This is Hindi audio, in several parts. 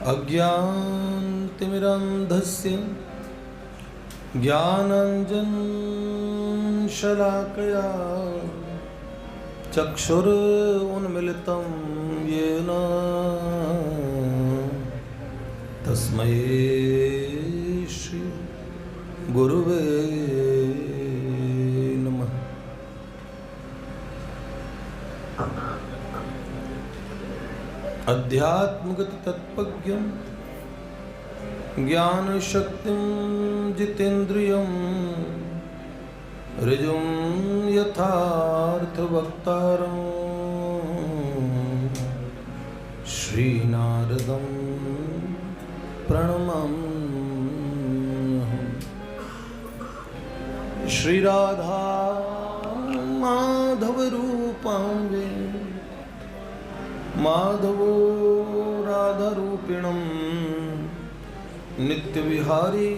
अज्ञानतिमिरान्धस्य ज्ञानाञ्जनशलाकया चक्षुरुन्मिलितं येन तस्मै श्री गुरुवे नमः। अध्यात्मगत तत्पज्ञं ज्ञानशक्तिं जितेन्द्रियं ऋजुं यथार्थवक्तारं श्रीनारदं प्रणमाम्यहम्। श्रीराधा माधव रूपांगे माधवो राधारूपिणं नित्यविहारी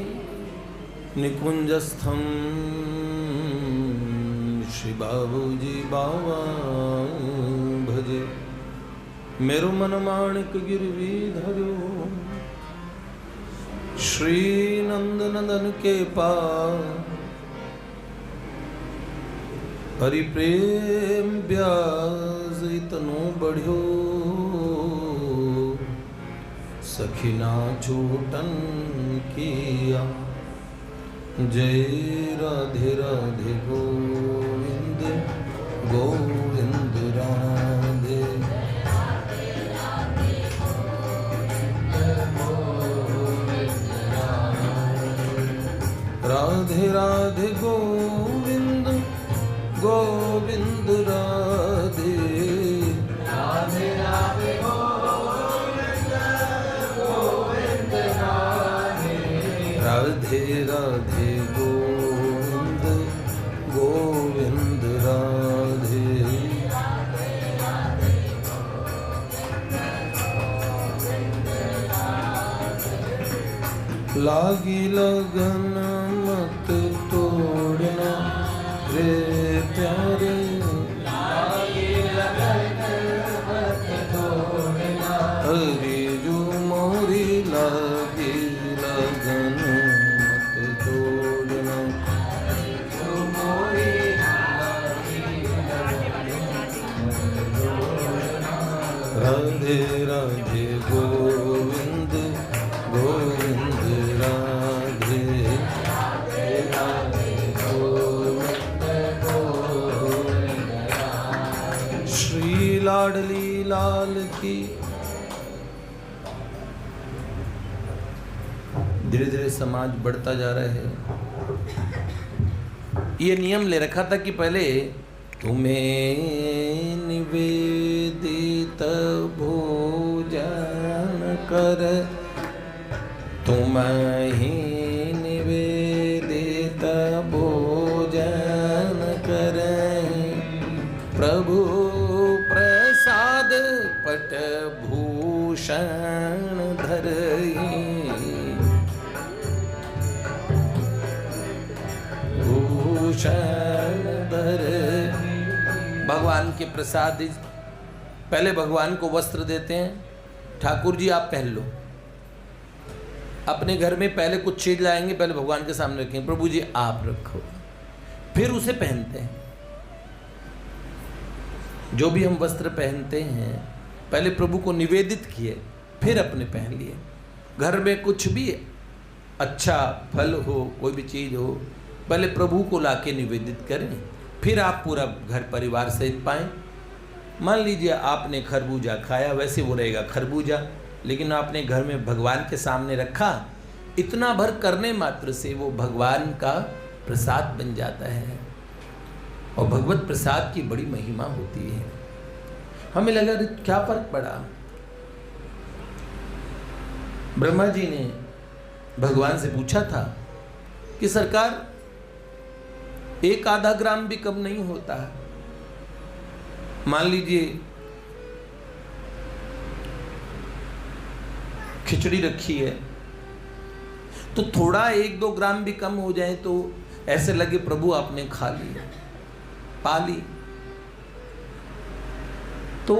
निकुंजस्थं श्री बाबूजी बाबा भजे। मेरो मन माणिक गिरवीधरो श्री नंद नंदन के पास हरि प्रेम ब्याज इतनो बढ़ियो सखीना छूटन किया। जय राधे राधे गोविंद गोविंद राधे राधे राधे गोविंद गोविंद राधे राधे राधे गोविंद गोविंद राधे राधे राधे गोविंद गोविंद राधे। लागी लगन मत तोड़ना रे प्यारे लागी लगन मत तोड़ना। हरि जो मोरी लागी लगन मत तोड़ना जो मोरी लागी लगन मत तोड़ना। राधे राधे गोविंद गोविंद राधे राधे राधे गोविंद गोविंद राधे। श्री लाडली लाल की। धीरे धीरे समाज बढ़ता जा रहा है। ये नियम ले रखा था कि पहले तुम्हें निवेदित भोजन कर तुम्हि निवेदित भोजन करें प्रभु प्रसाद पट भूषण धरहि भूषण धर। भगवान के प्रसाद पहले भगवान को वस्त्र देते हैं। ठाकुर जी आप पहन लो। अपने घर में पहले कुछ चीज लाएंगे, पहले भगवान के सामने रखेंगे, प्रभु जी आप रखो, फिर उसे पहनते हैं। जो भी हम वस्त्र पहनते हैं पहले प्रभु को निवेदित किए, फिर अपने पहन लिए। घर में कुछ भी अच्छा फल हो, कोई भी चीज हो, पहले प्रभु को लाके निवेदित करें, फिर आप पूरा घर परिवार सहित पाएं। मान लीजिए आपने खरबूजा खाया, वैसे वो रहेगा खरबूजा, लेकिन आपने घर में भगवान के सामने रखा, इतना भर करने मात्र से वो भगवान का प्रसाद बन जाता है। और भगवत प्रसाद की बड़ी महिमा होती है। हमें लगा क्या फर्क पड़ा। ब्रह्मा जी ने भगवान से पूछा था कि सरकार एक आधा ग्राम भी कम नहीं होता है। मान लीजिए खिचड़ी रखी है तो थोड़ा 1-2 ग्राम भी कम हो जाए तो ऐसे लगे प्रभु आपने खा लिया, पा ली। तो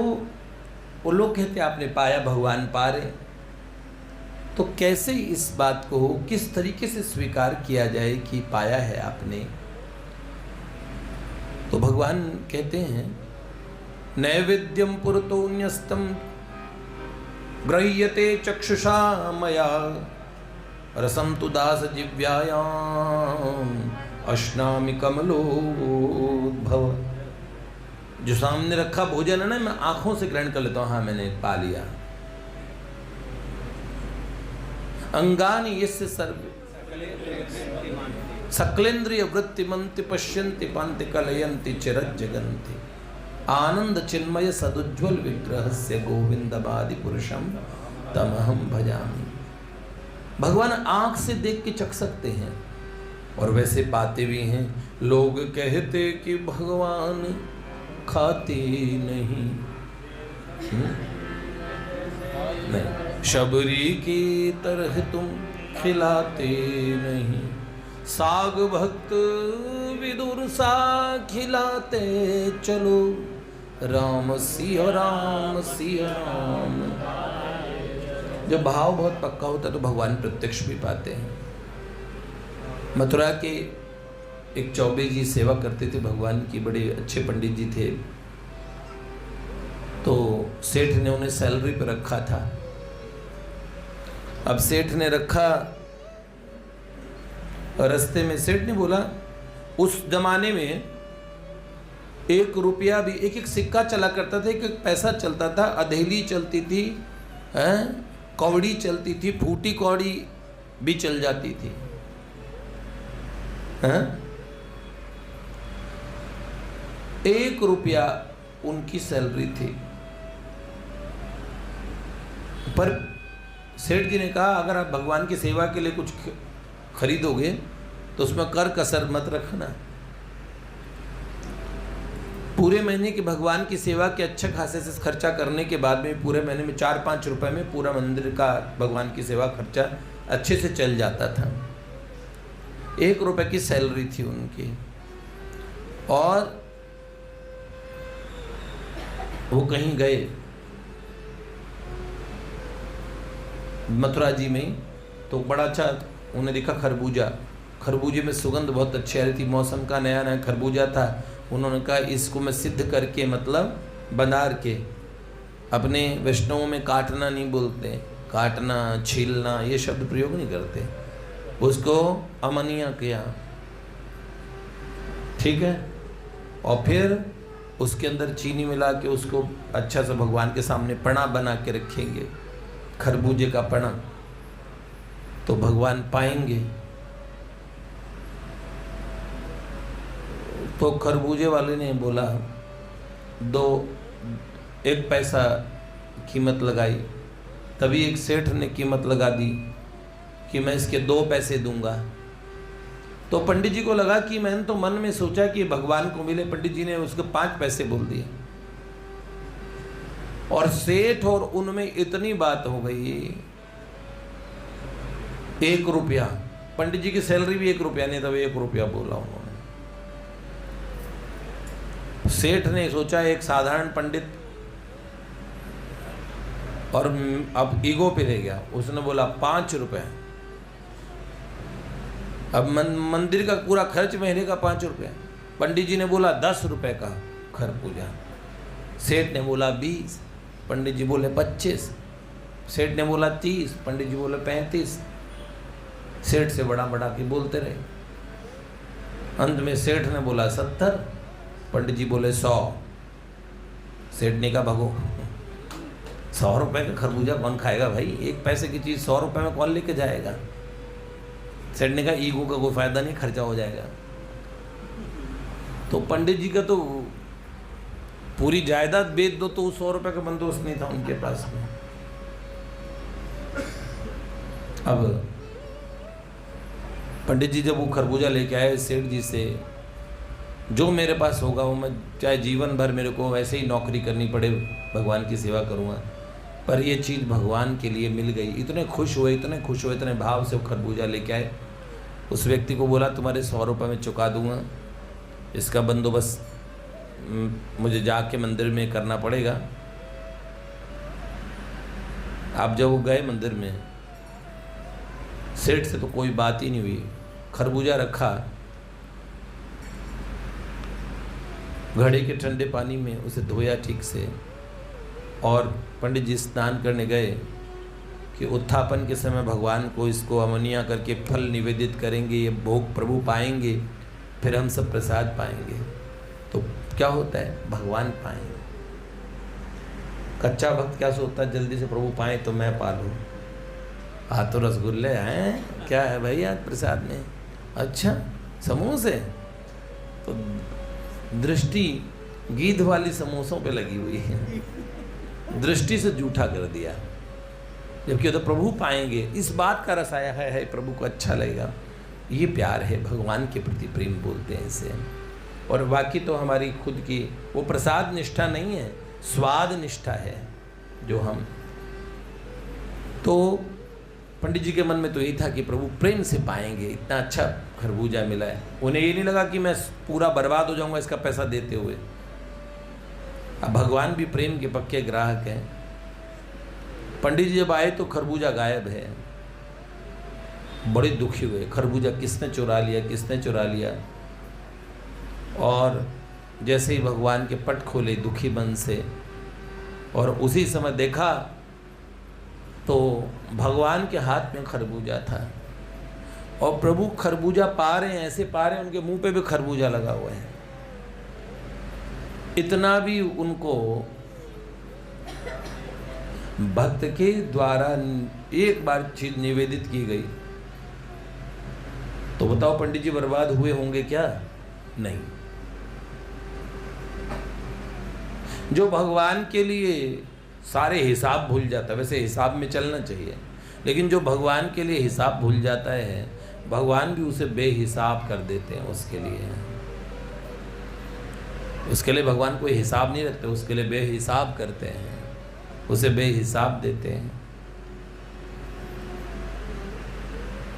वो लोग कहते आपने पाया, भगवान पा रहे। तो कैसे इस बात को किस तरीके से स्वीकार किया जाए कि पाया है आपने? तो भगवान कहते हैं नैवेद्यम पुरतोन्यस्तम गृह्यते चक्षुषा मया रसम तु दास जिव्यायाम अश्नामि कमलोद्भव। जो सामने रखा भोजन है ना, मैं आंखों से ग्रहण कर लेता हूं, हाँ मैंने पा लिया। अंगानि यस्य सर्वे सकलेन्द्रिय वृत्तिमन्ति पश्यन्ति पान्ति कलयन्ति चिरज्जगन्ति आनंद चिन्मय सदुज्ज्वल विग्रहस्य गोविंदमादि पुरुषम तमहम भजामि। भगवान आंख से देख के चख सकते हैं और वैसे पाते भी हैं। लोग कहते कि भगवान खाते नहीं, नहीं शबरी की तरह तुम खिलाते नहीं, साग भक्त विदुर सा खिलाते चलो, राम सिया राम सिया राम। जब भाव बहुत पक्का होता है तो भगवान प्रत्यक्ष भी पाते हैं। मथुरा के एक चौबे जी सेवा करते थे भगवान की, बड़े अच्छे पंडित जी थे। तो सेठ ने उन्हें सैलरी पर रखा था। अब सेठ ने रखा, रास्ते में सेठ ने बोला, उस जमाने में 1 रुपया भी, एक सिक्का चला करता था, एक पैसा चलता था, अधेली चलती थी, कौड़ी चलती थी, फूटी कौड़ी भी चल जाती थी। 1 रुपया उनकी सैलरी थी। पर सेठ जी ने कहा अगर आप भगवान की सेवा के लिए कुछ खरीदोगे तो उसमें कर कसर मत रखना। पूरे महीने के भगवान की सेवा के अच्छे खासे से खर्चा करने के बाद में पूरे महीने में 4-5 रुपए में पूरा मंदिर का भगवान की सेवा खर्चा अच्छे से चल जाता था। 1 रुपए की सैलरी थी उनकी। और वो कहीं गए मथुरा जी में, तो बड़ा अच्छा उन्हें दिखा खरबूजा। खरबूजे में सुगंध बहुत अच्छी आ रही थी, मौसम का नया नया खरबूजा था। उन्होंने कहा इसको मैं सिद्ध करके, मतलब बंधार के, अपने वैष्णवों में काटना नहीं बोलते, काटना छीलना ये शब्द प्रयोग नहीं करते, उसको अमनिया किया, ठीक है। और फिर उसके अंदर चीनी मिला के उसको अच्छा सा भगवान के सामने पना बना के रखेंगे, खरबूजे का पना, तो भगवान पाएंगे। तो खरबूजे वाले ने बोला 1 पैसा कीमत लगाई। तभी एक सेठ ने कीमत लगा दी कि मैं इसके 2 पैसे दूंगा। तो पंडित जी को लगा कि मैंने तो मन में सोचा कि भगवान को मिले, पंडित जी ने उसके 5 पैसे बोल दिए। और सेठ और उनमें इतनी बात हो गई, 1 रुपया, पंडित जी की सैलरी भी 1 रुपया नहीं था, 1 रुपया बोला उन्होंने। सेठ ने सोचा एक साधारण पंडित, और अब ईगो पे रह गया, उसने बोला 5 रुपए। अब मंदिर का पूरा खर्च महीने का 5 रुपए। पंडित जी ने बोला 10 रुपए का खरबूजा। सेठ ने बोला 20, पंडित जी बोले 25, सेठ ने बोला 30, पंडित जी बोले 35। सेठ से बड़ा बड़ा के बोलते रहे। अंत में सेठ ने बोला 70, पंडित जी बोले 100। सेठ ने कहा भगो, 100 रुपए का खरबूजा कौन खाएगा भाई, 1 पैसे की चीज़ 100 रुपए में कौन लेके जाएगा। सेठ ने कहा ईगो का कोई फायदा नहीं, खर्चा हो जाएगा। तो पंडित जी का तो पूरी जायदाद बेच दो तो 100 रुपए का बंदोबस्त नहीं था उनके पास में। अब पंडित जी जब वो खरबूजा लेके आए सेठ जी से, जो मेरे पास होगा वो मैं चाहे जीवन भर मेरे को वैसे ही नौकरी करनी पड़े, भगवान की सेवा करूँगा, पर ये चीज़ भगवान के लिए मिल गई। इतने खुश हुए, इतने खुश हुए, इतने भाव से वो खरबूजा लेके आए। उस व्यक्ति को बोला तुम्हारे 100 रुपये में चुका दूँगा, इसका बंदोबस्त मुझे जाके मंदिर में करना पड़ेगा। आप जब वो गए मंदिर में सेठ से तो कोई बात ही नहीं हुई। खरबूजा रखा, घड़े के ठंडे पानी में उसे धोया ठीक से, और पंडित जी स्नान करने गए कि उत्थापन के समय भगवान को इसको अमनिया करके फल निवेदित करेंगे, ये भोग प्रभु पाएंगे, फिर हम सब प्रसाद पाएंगे। तो क्या होता है, भगवान पाएंगे। कच्चा भक्त क्या सोचता है, जल्दी से प्रभु पाए तो मैं पालूँ। तो रसगुल्ले हैं, क्या है भाई आज प्रसाद में, अच्छा समोसे, तो दृष्टि गीध वाली समोसों पे लगी हुई है, दृष्टि से जूठा कर दिया। जबकि तो प्रभु पाएंगे, इस बात का रस आया है प्रभु को अच्छा लगेगा। ये प्यार है, भगवान के प्रति प्रेम बोलते हैं इसे। और बाकी तो हमारी खुद की वो प्रसाद निष्ठा नहीं है, स्वाद निष्ठा है जो हम। तो पंडित जी के मन में तो यही था कि प्रभु प्रेम से पाएंगे, इतना अच्छा खरबूजा मिला है। उन्हें ये नहीं लगा कि मैं पूरा बर्बाद हो जाऊंगा इसका पैसा देते हुए। अब भगवान भी प्रेम के पक्के ग्राहक हैं। पंडित जी जब आए तो खरबूजा गायब है, बड़े दुखी हुए, खरबूजा किसने चुरा लिया, किसने चुरा लिया। और जैसे ही भगवान के पट खोले दुखी मन से, और उसी समय देखा तो भगवान के हाथ में खरबूजा था, और प्रभु खरबूजा पा रहे हैं, ऐसे पा रहे हैं उनके मुंह पे भी खरबूजा लगा हुआ है। इतना भी उनको भक्त के द्वारा एक बार चीज निवेदित की गई तो बताओ पंडित जी बर्बाद हुए होंगे क्या? नहीं। जो भगवान के लिए सारे हिसाब भूल जाता है, वैसे हिसाब में चलना चाहिए, लेकिन जो भगवान के लिए हिसाब भूल जाता है, भगवान भी उसे बेहिसाब कर देते हैं। उसके लिए भगवान कोई हिसाब नहीं रखते, उसके लिए बेहिसाब करते हैं, उसे बेहिसाब देते हैं।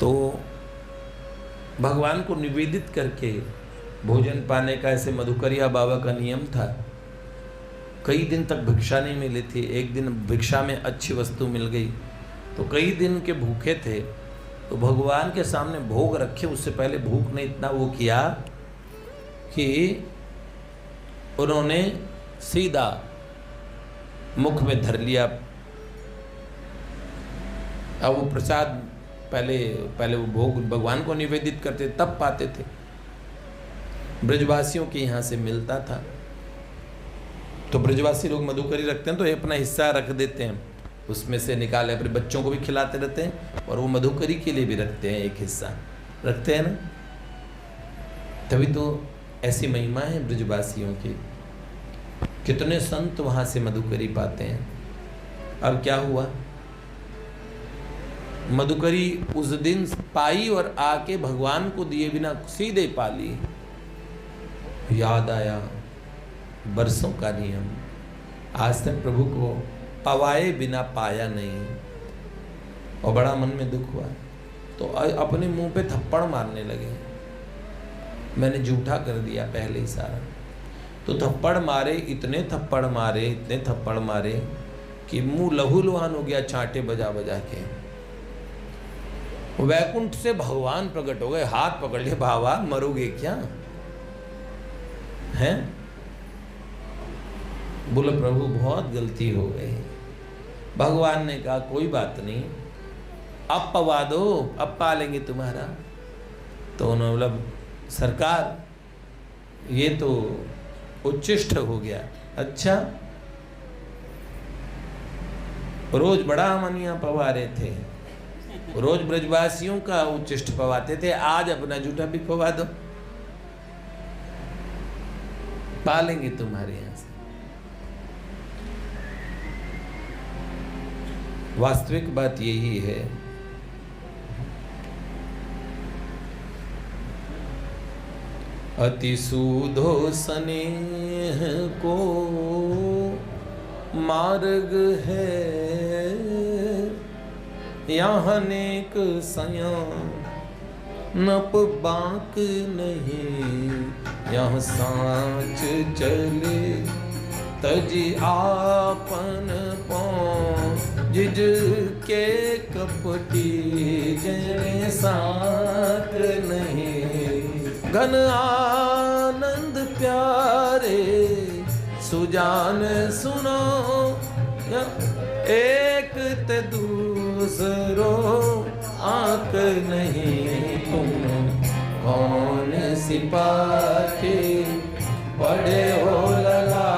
तो भगवान को निवेदित करके भोजन पाने का ऐसे मधुकरिया बाबा का नियम था। कई दिन तक भिक्षा नहीं मिली थी, एक दिन भिक्षा में अच्छी वस्तु मिल गई तो कई दिन के भूखे थे, तो भगवान के सामने भोग रखे, उससे पहले भूख ने इतना वो किया कि उन्होंने सीधा मुख में धर लिया। अब वो प्रसाद पहले वो भोग भगवान को निवेदित करते तब पाते थे। ब्रजवासियों के यहाँ से मिलता था, तो ब्रजवासी लोग मधुकरी रखते हैं तो ये अपना हिस्सा रख देते हैं, उसमें से निकाले अपने बच्चों को भी खिलाते रहते हैं, और वो मधुकरी के लिए भी रखते हैं, एक हिस्सा रखते हैं ना। तभी तो ऐसी महिमा है ब्रजवासियों की, कितने संत वहाँ से मधुकरी पाते हैं। अब क्या हुआ, मधुकरी उस दिन पाई और आके भगवान को दिए बिना सीधे पाली। याद आया बरसों का नियम, आज तक प्रभु को पवाए बिना पाया नहीं, और बड़ा मन में दुख हुआ, तो अपने मुंह पे थप्पड़ मारने लगे। मैंने झूठा कर दिया पहले ही सारा, तो थप्पड़ मारे, इतने थप्पड़ मारे कि मुंह लहूलुहान हो गया, चांटे बजा बजा के। वैकुंठ से भगवान प्रकट हो गए, हाथ पकड़ लिए, बाबा मरोगे क्या हैं? बोले प्रभु बहुत गलती हो गई। भगवान ने कहा कोई बात नहीं, अब पवा दो, अब पालेंगे तुम्हारा। तो उन्होंने बोला सरकार ये तो उच्चिष्ट हो गया। अच्छा, रोज बड़ा मनिया पवा रहे थे, रोज ब्रजवासियों का उच्चिष्ट पवाते थे, आज अपना जूठा भी पवा दो, पालेंगे तुम्हारे यहां से। वास्तविक बात यही है, अति सूधो स्नेह को मार्ग है, यहाँ नेक सयान नप बाक नहीं, यहाँ सांच चले तजी आपन पाँव जिज के कपटी जने साथ नहीं। घन आनंद प्यारे सुजान सुनो, एक ते दूसरो आंक नहीं। तुम कौन सिपाही पढ़े हो लला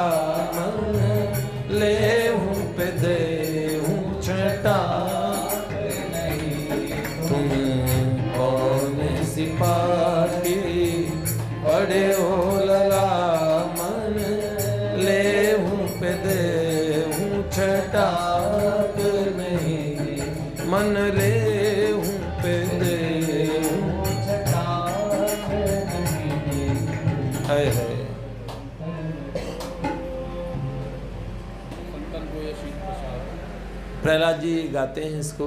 मन, ले हूँ पे दे हूँ छटा नहीं। तुम कौन सिपाही पढ़े हो लला मन, ले हूँ पे दे हूँ छटा नहीं। मन ले हूँ पे दे हूँ छटा नहीं। है प्रहलाद जी गाते हैं इसको।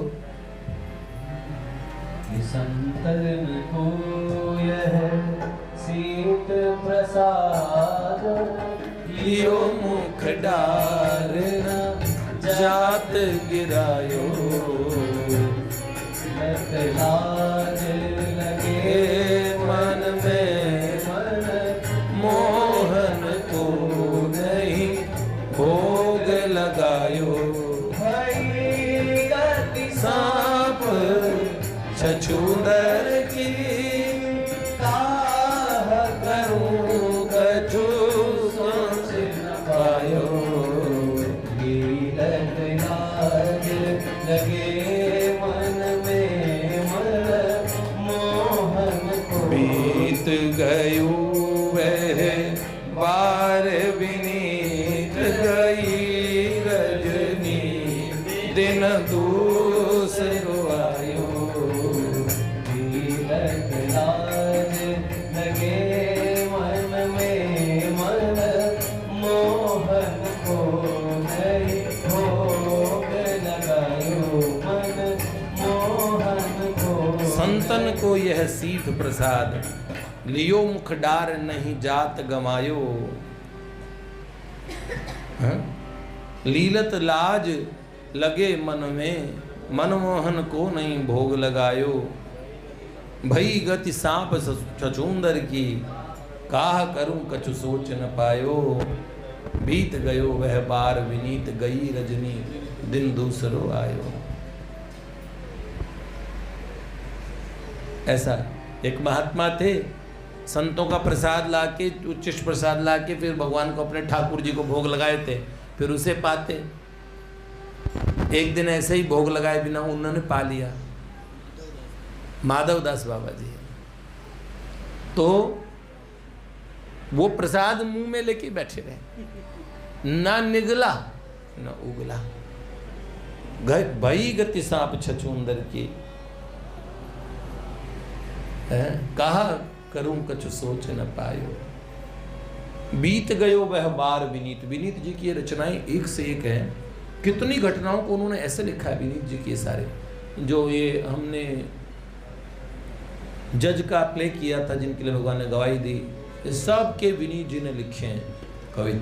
संतन को यह सीत प्रसाद, लियो मुख डारना जात गिरायो। लाज लगे मन में मन, मोहन को नहीं भोग लगायो। सांप छछूंदर की काह करूं कछु सोच न पायो। लाज लगे मन में मन, मोहन को बीत गयो वह बार विनीत गई रजनी, दिन दूसरो आयो। लाज लगे मन में मन, मोहन को नहीं भोग लगायो। मन मोहन को संतन को यह सीत प्रसाद, लियो मुख डार नहीं जात गमायो। लीलत लाज लगे मन में, मनमोहन को नहीं भोग लगायो। भई गति सांप छछूंदर की, काह करूं कछु सोच न पायो। बीत गयो वह बार विनीत गई रजनी, दिन दूसरो आयो। ऐसा एक महात्मा थे, संतों का प्रसाद लाके, उच्चिष्ट प्रसाद लाके फिर भगवान को अपने ठाकुर जी को भोग लगाए थे, फिर उसे पाते। एक दिन ऐसे ही भोग लगाए बिना उन्होंने पा लिया, माधव दास बाबा जी। तो वो प्रसाद मुंह में लेके बैठे रहे, ना निगला ना उगला। भई गति सांप छछूंदर की, कहा करूं कछु सोच न पायो। बीत गयो वह बार विनीत। विनीत जी की ये रचनाएं एक से एक हैं। कितनी घटनाओं को उन्होंने ऐसे लिखा है विनीत जी के सारे, जो ये हमने जज का प्ले किया था, जिनके लिए भगवान ने गवाही दी, सब के विनीत जी ने लिखे हैं कवि।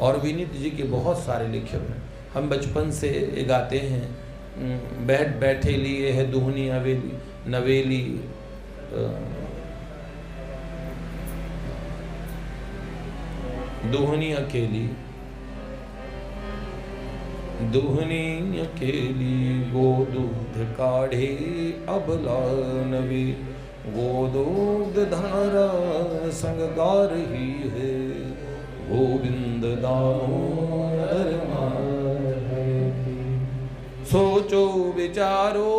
और विनीत जी के बहुत सारे लिखे हुए हैं। हम बचपन से ये गाते हैं, बैठ बैठे लिए है दुहनी हवेली नवेली, दुहनी अकेली दुहनी अकेली, गो दूध काढ़े अबला नवी, गो दूध धारा संग गा रही है, गोविंद दामोदर सोचो विचारो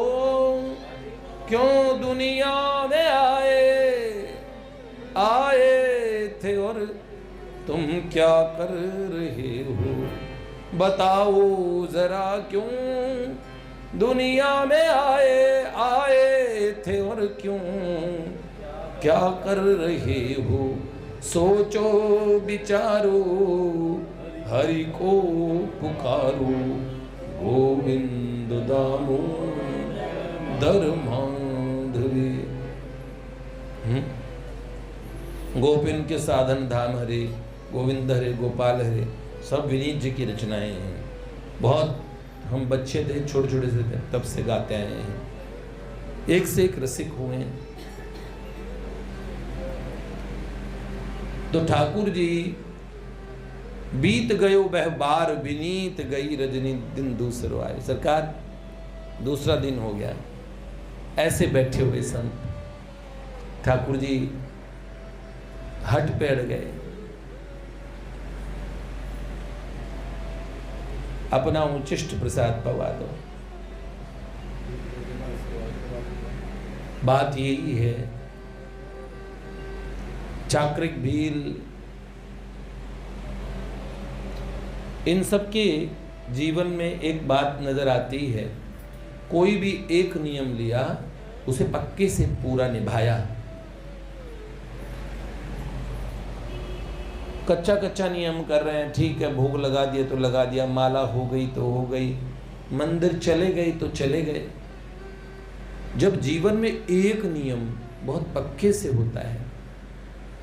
क्यों दुनिया में आए थे और तुम क्या कर रहे हो, बताओ जरा क्यों दुनिया में आए थे और क्यों क्या कर रहे हो, सोचो विचारो हरि को पुकारो, गोविंद दामोदर माधवे। गोपिन के साधन धाम हरे, गोविंद हरे गोपाल हरे, सब विनीत जी की रचनाएं हैं। बहुत हम बच्चे थे, छोटे छोटे से थे, तब से गाते आए हैं, एक से एक रसिक हुए हैं। तो ठाकुर जी बीत गयो वह बार विनीत गई रजनी दिन दूसरो आए। सरकार दूसरा दिन हो गया, ऐसे बैठे हुए संत ठाकुर जी हट पे अड़ गए, अपना उचिष्ट प्रसाद पवा दो। बात यही है, चाक्रिक भील इन सब के जीवन में एक बात नजर आती है, कोई भी एक नियम लिया उसे पक्के से पूरा निभाया। कच्चा कच्चा नियम कर रहे हैं, ठीक है, भोग लगा दिया तो लगा दिया, माला हो गई तो हो गई, मंदिर चले गए तो चले गए। जब जीवन में एक नियम बहुत पक्के से होता है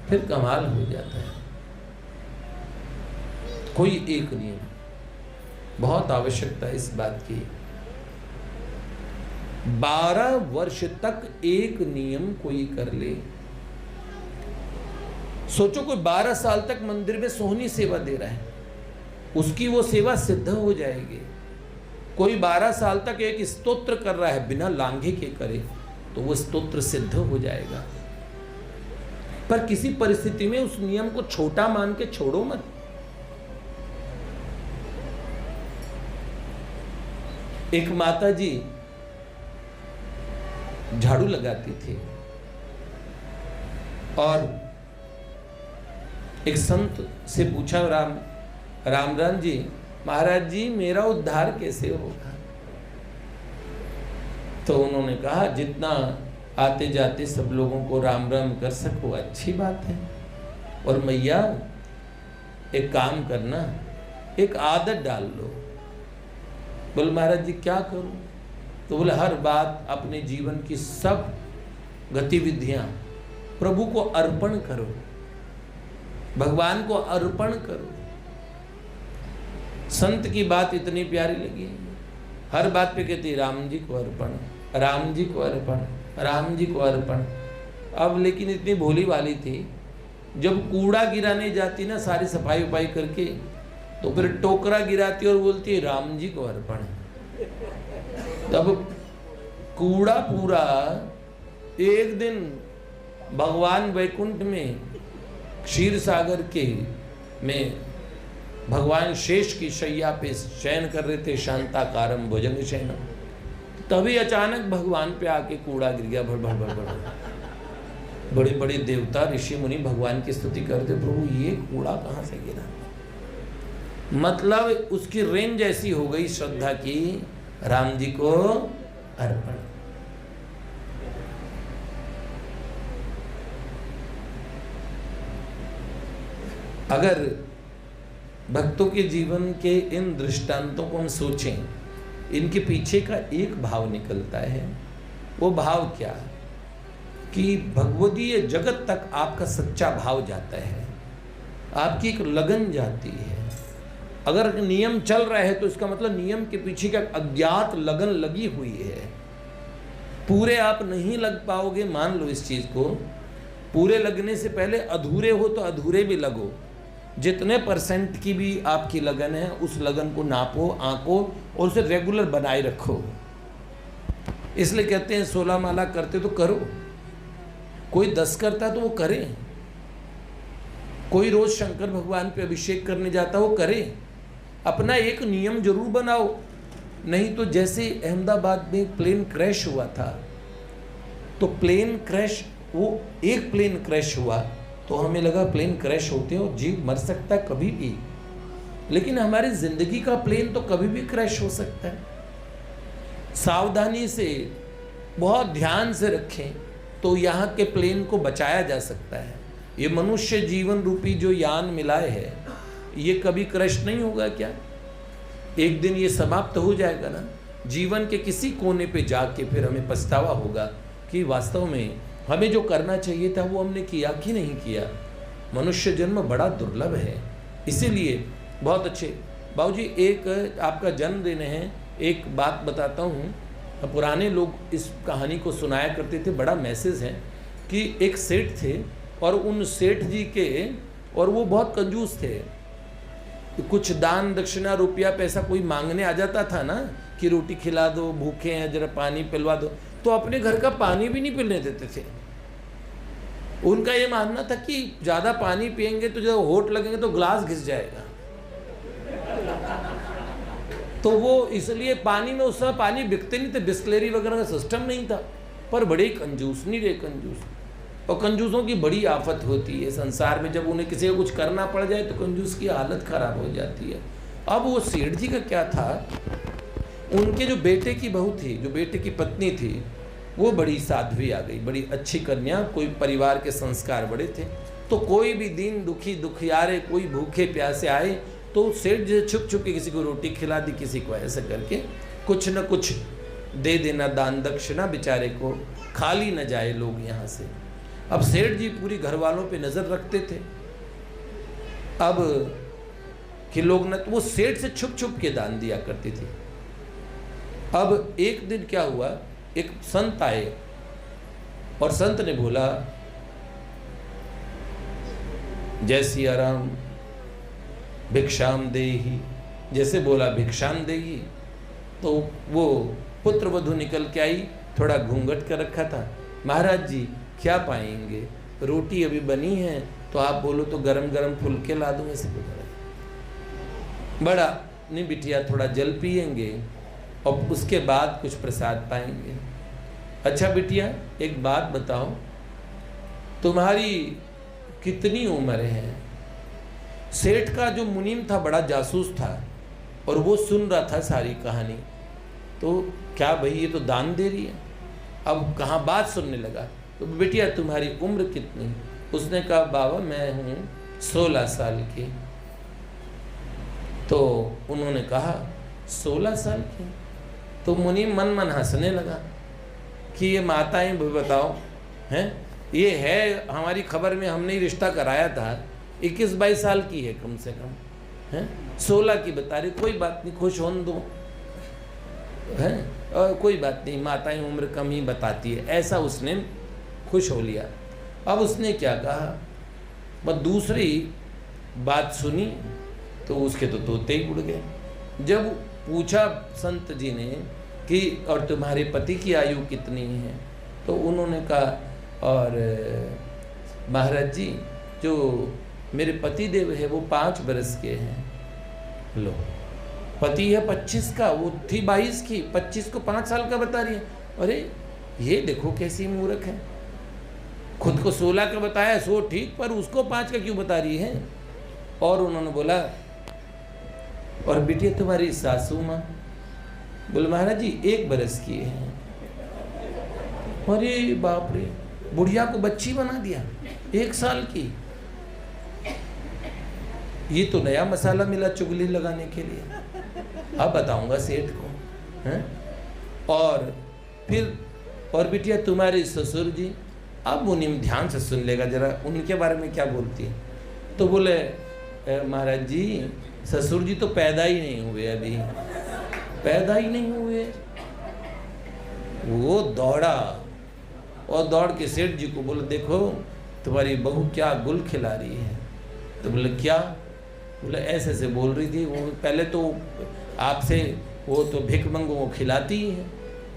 फिर कमाल हो जाता है। कोई एक नियम, बहुत आवश्यकता है इस बात की। 12 वर्ष तक एक नियम कोई कर ले। सोचो कोई 12 साल तक मंदिर में सोहनी सेवा दे रहा है, उसकी वो सेवा सिद्ध हो जाएगी। कोई 12 साल तक एक स्तोत्र कर रहा है, बिना लांघे के करे तो वो स्तोत्र सिद्ध हो जाएगा। पर किसी परिस्थिति में उस नियम को छोटा मान के छोड़ो मत। एक माता जी झाड़ू लगाती थी और एक संत से पूछा, राम जी महाराज जी मेरा उद्धार कैसे होगा? तो उन्होंने कहा जितना आते जाते सब लोगों को राम राम कर सको अच्छी बात है, और मैया एक काम करना, एक आदत डाल लो। बोले महाराज जी क्या करूं? तो बोले हर बात अपने जीवन की सब गतिविधियां प्रभु को अर्पण करो, भगवान को अर्पण करो। संत की बात इतनी प्यारी लगी, हर बात पे कहती राम जी को अर्पण, राम जी को अर्पण, राम जी को अर्पण। अब लेकिन इतनी भोली वाली थी, जब कूड़ा गिराने जाती ना सारी सफाई उफाई करके, तो फिर टोकरा गिराती और बोलती राम जी को अर्पण। तब कूड़ा पूरा एक दिन भगवान वैकुंठ में क्षीर सागर के में भगवान शेष की शैया पे शयन कर रहे थे, शांताकारम भुजंग शयनम। तभी अचानक भगवान पे आके कूड़ा गिर गया, भड़ भड़ भड़ भड़। बड़े बड़े देवता ऋषि मुनि भगवान की स्तुति करते, प्रभु ये कूड़ा कहाँ से गिरा? मतलब उसकी रेंज ऐसी हो गई श्रद्धा की, राम जी को अर्पण। अगर भक्तों के जीवन के इन दृष्टांतों को हम सोचें, इनके पीछे का एक भाव निकलता है। वो भाव क्या? कि भगवदीय जगत तक आपका सच्चा भाव जाता है, आपकी एक लगन जाती है। अगर नियम चल रहा है तो इसका मतलब नियम के पीछे का अज्ञात लगन लगी हुई है। पूरे आप नहीं लग पाओगे, मान लो इस चीज को। पूरे लगने से पहले अधूरे हो तो अधूरे भी लगो। जितने % की भी आपकी लगन है उस लगन को नापो, आंको और उसे रेगुलर बनाए रखो। इसलिए कहते हैं 16 माला करते तो करो, कोई 10 करता तो वो करे, कोई रोज शंकर भगवान पे अभिषेक करने जाता वो करे। अपना एक नियम जरूर बनाओ, नहीं तो जैसे अहमदाबाद में प्लेन क्रैश हुआ था, तो प्लेन क्रैश, वो एक प्लेन क्रैश हुआ तो हमें लगा प्लेन क्रैश होते हैं और जीव मर सकता है कभी भी, लेकिन हमारी जिंदगी का प्लेन तो कभी भी क्रैश हो सकता है। सावधानी से, बहुत ध्यान से रखें तो यहाँ के प्लेन को बचाया जा सकता है। ये मनुष्य जीवन रूपी जो यान मिलाए है, ये कभी क्रैश नहीं होगा क्या? एक दिन ये समाप्त हो जाएगा ना। जीवन के किसी कोने पे जाके फिर हमें पछतावा होगा कि वास्तव में हमें जो करना चाहिए था वो हमने किया कि नहीं किया। मनुष्य जन्म बड़ा दुर्लभ है। इसीलिए बहुत अच्छे बाबूजी, एक आपका जन्मदिन है, एक बात बताता हूँ, पुराने लोग इस कहानी को सुनाया करते थे, बड़ा मैसेज है कि एक सेठ थे और उन सेठ जी के, और वो बहुत कंजूस थे, कुछ दान दक्षिणा रुपया पैसा कोई मांगने आ जाता था ना कि रोटी खिला दो, भूखे हैं, जरा पानी पिलवा दो, तो अपने घर का पानी भी नहीं पिलने देते थे। उनका ये मानना था कि ज़्यादा पानी पिएंगे तो जब होठ लगेंगे तो ग्लास घिस जाएगा, तो वो इसलिए पानी में उस समय पानी बिकते नहीं थे, बिस्लेरी वगैरह का सिस्टम नहीं था, पर बड़े कंजूस नहीं रहे कंजूस। और कंजूसों की बड़ी आफत होती है संसार में, जब उन्हें किसी को कुछ करना पड़ जाए तो कंजूस की हालत खराब हो जाती है। अब वो सेठ जी का क्या था, उनके जो बेटे की बहू थी, जो बेटे की पत्नी थी, वो बड़ी साध्वी आ गई, बड़ी अच्छी कन्या, कोई परिवार के संस्कार बड़े थे, तो कोई भी दीन दुखी दुखियारे, कोई भूखे प्यासे आए तो सेठ जी छुप छुप के किसी को रोटी खिला दी, किसी को ऐसा करके कुछ न कुछ दे देना दान दक्षिणा, बेचारे को खाली न जाए लोग यहाँ से। अब सेठ जी पूरी घर वालों पे नज़र रखते थे, अब कि लोग न, तो वो सेठ से छुप छुप के दान दिया करती थी। अब एक दिन क्या हुआ, एक संत आए और संत ने बोला, जय सिया राम, भिक्षाम देही, जैसे बोला भिक्षाम देही, तो वो पुत्र वधू निकल के आई, थोड़ा घूंघट कर रखा था। महाराज जी क्या पाएंगे, रोटी अभी बनी है तो आप बोलो तो गरम गरम फुलके ला दूँ, ऐसे बड़ा नहीं बिटिया, थोड़ा जल पिएंगे और उसके बाद कुछ प्रसाद पाएंगे। अच्छा बिटिया एक बात बताओ, तुम्हारी कितनी उम्र है? सेठ का जो मुनीम था बड़ा जासूस था और वो सुन रहा था सारी कहानी, तो क्या भाई ये तो दान दे रही है। अब कहाँ बात सुनने लगा, तो बिटिया तुम्हारी उम्र कितनी? उसने कहा बाबा मैं हूँ 16 साल की। तो उन्होंने कहा 16 साल की? तो मुनीम मन मन हंसने लगा कि ये माताएं बताओ हैं, ये है हमारी खबर में, हमने ही रिश्ता कराया था, 21-22 साल की है कम से कम, हैं 16 की बता रही, कोई बात नहीं खुश होने दो, हैं और कोई बात नहीं, माताएं उम्र कम ही बताती है, ऐसा उसने खुश हो लिया। अब उसने क्या कहा, बस दूसरी बात सुनी तो उसके तो तोते ही उड़ गए। जब पूछा संत जी ने कि और तुम्हारे पति की आयु कितनी है, तो उन्होंने कहा और महाराज जी जो मेरे पति देव है वो 5 बरस के हैं। लो पति है 25 का, वो थी 22 की, 25 को 5 साल का बता रही है। अरे ये देखो कैसी मूर्ख है, खुद को 16 का बताया सो ठीक, पर उसको 5 का क्यों बता रही है। और उन्होंने बोला और बिटिया तुम्हारी सासू माँ? बोले महाराज जी 1 बरस की है। अरे बाप रे, बुढ़िया को बच्ची बना दिया 1 साल की। ये तो नया मसाला मिला चुगली लगाने के लिए, अब बताऊंगा सेठ को, हैं? और फिर और बिटिया तुम्हारे ससुर जी? अब मुनीम ध्यान से सुन लेगा जरा, उनके बारे में क्या बोलती है। तो बोले महाराज जी ससुर जी तो पैदा ही नहीं हुए, अभी पैदा ही नहीं हुए। वो दौड़ा और दौड़ के सेठ जी को बोले देखो तुम्हारी बहू क्या गुल खिला रही है। तो बोले क्या? बोले ऐसे ऐसे बोल रही थी, वो पहले तो आपसे वो तो भिख मंगों को खिलाती है,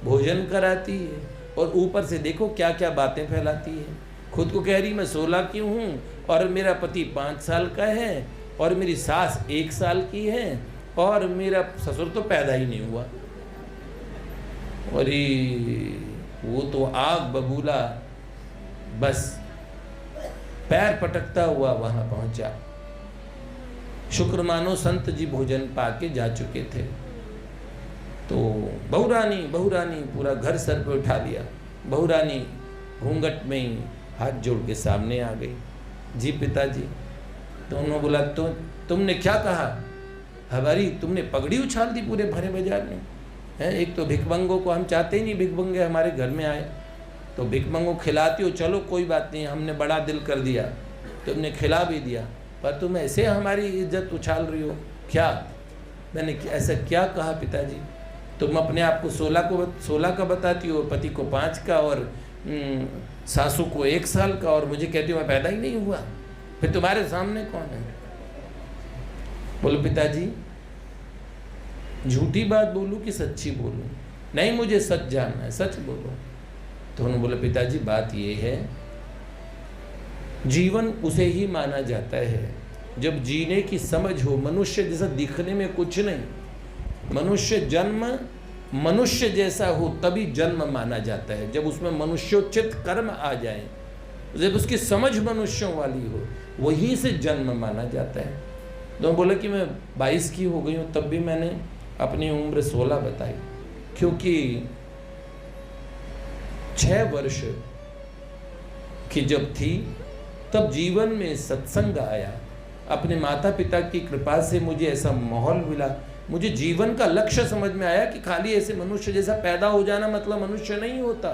भोजन कराती है, और ऊपर से देखो क्या क्या बातें फैलाती है। खुद को कह रही मैं 16 की हूँ और मेरा पति 5 साल का है और मेरी सास 1 साल की है और मेरा ससुर तो पैदा ही नहीं हुआ। अरे वो तो आग बबूला, बस पैर पटकता हुआ वहां पहुंचा। शुक्र मानो संत जी भोजन पाके जा चुके थे। तो बहुरानी बहुरानी पूरा घर सर पे उठा लिया। बहुरानी घूंघट में ही हाथ जोड़ के सामने आ गई। जी पिताजी। तो उन्होंने बोला तो तुमने क्या कहा? हमारी तुमने पगड़ी उछाल दी पूरे भरे बाजार में है। एक तो भिखमंगों को हम चाहते ही नहीं भिखमंगे हमारे घर में आए, तो भिखमंगों खिलाती हो, चलो कोई बात नहीं, हमने बड़ा दिल कर दिया, तुमने खिला भी दिया, पर तुम ऐसे हमारी इज्जत उछाल रही हो क्या? मैंने ऐसा क्या कहा पिताजी? तो तुम अपने आप को 16 का बताती हो, पति को 5 का और सासू को 1 साल का, और मुझे कहती हो मैं पैदा ही नहीं हुआ, फिर तुम्हारे सामने कौन है? बोलो पिताजी झूठी बात बोलूं कि सच्ची बोलूं? नहीं, मुझे सच जानना है, सच बोलो। तो उन्होंने बोला पिताजी बात ये है, जीवन उसे ही माना जाता है जब जीने की समझ हो। मनुष्य जैसा दिखने में कुछ नहीं, मनुष्य जैसा हो तभी जन्म माना जाता है। जब उसमें मनुष्योचित कर्म आ जाए, जब उसकी समझ मनुष्यों वाली हो, वही से जन्म माना जाता है। तो बोला कि मैं 22 की हो गई हूँ, तब भी मैंने अपनी उम्र 16 बताई, क्योंकि 6 वर्ष की जब थी तब जीवन में सत्संग आया। अपने माता पिता की कृपा से मुझे ऐसा माहौल मिला, मुझे जीवन का लक्ष्य समझ में आया कि खाली ऐसे मनुष्य जैसा पैदा हो जाना मतलब मनुष्य नहीं होता।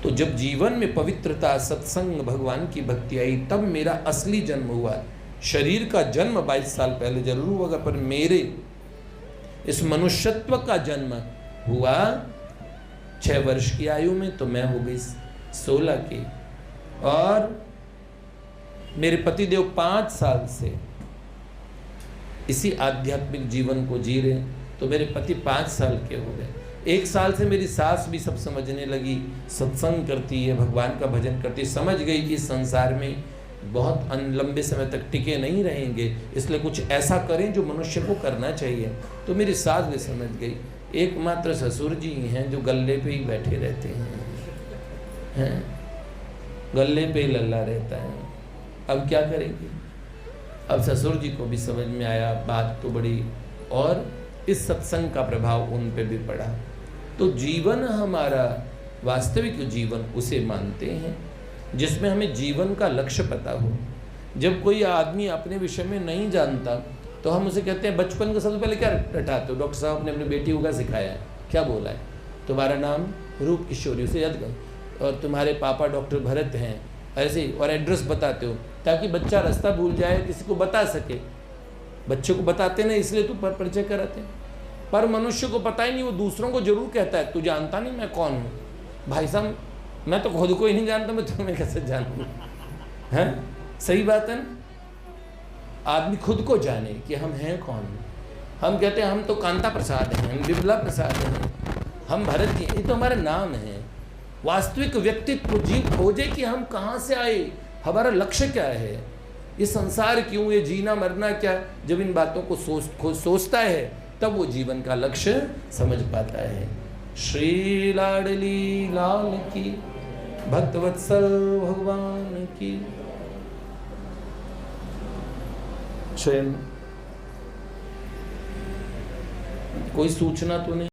तो जब जीवन में पवित्रता, सत्संग, भगवान की भक्ति आई, तब मेरा असली जन्म हुआ। शरीर का जन्म 22 साल पहले जरूर हुआ, पर मेरे इस मनुष्यत्व का जन्म हुआ 6 वर्ष की आयु में, तो मैं हो गई 16 की। और मेरे पतिदेव 5 साल से इसी आध्यात्मिक जीवन को जी रहे, तो मेरे पति 5 साल के हो गए। 1 साल से मेरी सास भी सब समझने लगी, सत्संग करती है, भगवान का भजन करती है, समझ गई कि इस संसार में बहुत लंबे समय तक टिके नहीं रहेंगे, इसलिए कुछ ऐसा करें जो मनुष्य को करना चाहिए। तो मेरी सास भी समझ गई। एकमात्र ससुर जी हैं जो गले पे ही बैठे रहते हैं, गले पे ही लल्ला रहता है। अब क्या करेंगे? अब ससुर जी को भी समझ में आया बात तो बड़ी, और इस सत्संग का प्रभाव उन पे भी पड़ा। तो जीवन हमारा वास्तविक जीवन उसे मानते हैं जिसमें हमें जीवन का लक्ष्य पता हो। जब कोई आदमी अपने विषय में नहीं जानता तो हम उसे कहते हैं, बचपन का सबसे पहले क्या रटाते हो? डॉक्टर साहब ने अपनी बेटी को क्या सिखाया है, क्या बोला है? तुम्हारा नाम रूप किशोरी, उसे याद कर, और तुम्हारे पापा डॉक्टर भरत हैं, ऐसे ही, और एड्रेस बताते हो ताकि बच्चा रास्ता भूल जाए, किसी को बता सके। बच्चे को बताते नहीं इसलिए तो परिचय कराते, पर मनुष्य को पता ही नहीं, वो दूसरों को जरूर कहता है तू जानता नहीं मैं कौन हूँ। भाई साहब मैं तो खुद को ही नहीं जानता, मैं तुम्हें कैसे जानूँ? हैं, सही बात है ना? आदमी खुद को जाने कि हम हैं कौन। हम कहते हैं हम तो कांता प्रसाद हैं, हम बिमला प्रसाद हैं, हम भरत जी, ये तो हमारा नाम है। वास्तविक व्यक्तित्व जीव खोजे कि हम कहाँ से आए, हमारा लक्ष्य क्या है, ये संसार क्यों, ये जीना मरना क्या। जब इन बातों को सोचता है तब वो जीवन का लक्ष्य समझ पाता है। श्री लाडली लाल की, भक्तवत्सल भगवान की। स्वयं कोई सूचना तो नहीं।